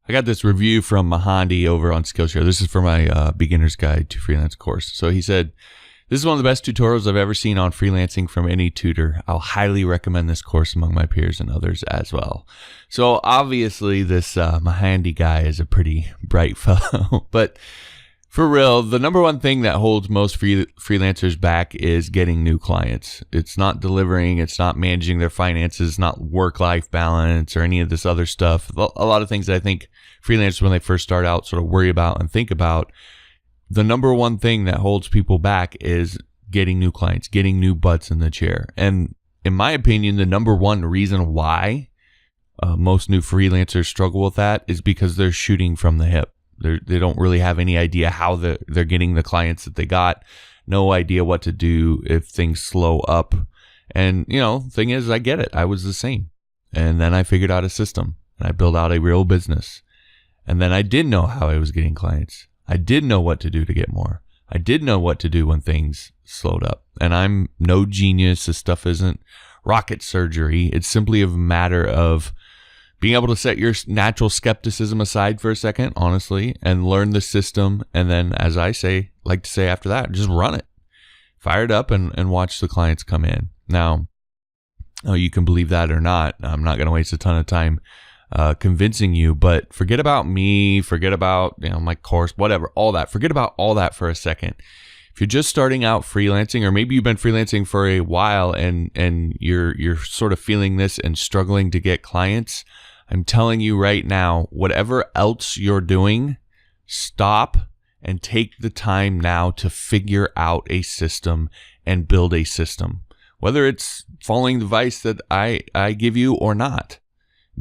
I got this review from Mehandi over on Skillshare. This is for my Beginner's Guide to Freelance course. So he said, "This is one of the best tutorials I've ever seen on freelancing from any tutor. I'll highly recommend this course among my peers and others as well." So obviously this Mehandi guy is a pretty bright fellow. But for real, the number one thing that holds most freelancers back is getting new clients. It's not delivering, it's not managing their finances, not work-life balance or any of this other stuff. A lot of things that I think freelancers, when they first start out, sort of worry about and think about. The number one thing that holds people back is getting new clients, getting new butts in the chair. And in my opinion, the number one reason why most new freelancers struggle with that is because they're shooting from the hip. They don't really have any idea how they're getting the clients that they got. No idea what to do if things slow up. And, thing is, I get it. I was the same. And then I figured out a system and I built out a real business. And then I did know how I was getting clients. I did know what to do to get more. I did know what to do when things slowed up. And I'm no genius. This stuff isn't rocket surgery. It's simply a matter of being able to set your natural skepticism aside for a second, honestly, and learn the system. And then, as I like to say after that, just run it. Fire it up and watch the clients come in. Now, you can believe that or not. I'm not going to waste a ton of time convincing you, but forget about me, forget about my course, whatever, all that. Forget about all that for a second. If you're just starting out freelancing, or maybe you've been freelancing for a while and you're sort of feeling this and struggling to get clients, I'm telling you right now, whatever else you're doing, stop and take the time now to figure out a system and build a system. Whether it's following the advice that I give you or not.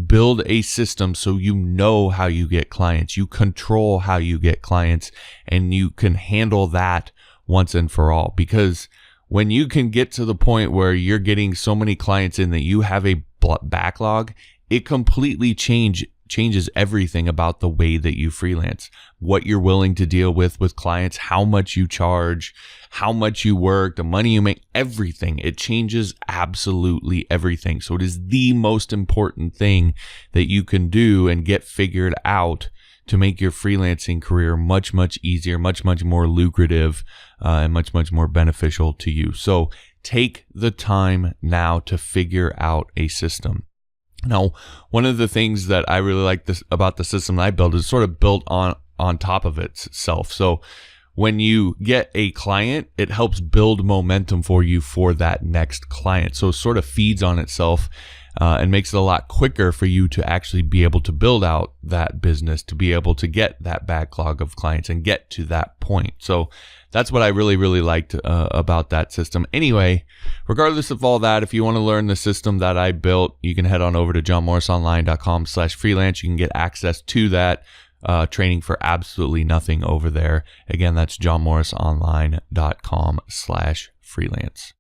Build a system so you know how you get clients. You control how you get clients, and you can handle that once and for all. Because when you can get to the point where you're getting so many clients in that you have a backlog, it completely changes everything about the way that you freelance, what you're willing to deal with clients, how much you charge, how much you work, the money you make, everything. It changes absolutely everything. So it is the most important thing that you can do and get figured out to make your freelancing career much, much easier, much, much more lucrative, and much, much more beneficial to you. So take the time now to figure out a system. Now, one of the things that I really like about the system that I built is sort of built on top of itself. So when you get a client, it helps build momentum for you for that next client. So it sort of feeds on itself and makes it a lot quicker for you to actually be able to build out that business, to be able to get that backlog of clients and get to that point. So that's what I really, really liked about that system. Anyway, regardless of all that, if you want to learn the system that I built, you can head on over to johnmorrisonline.com/freelance. You can get access to that training for absolutely nothing over there. Again, that's johnmorrisonline.com/freelance.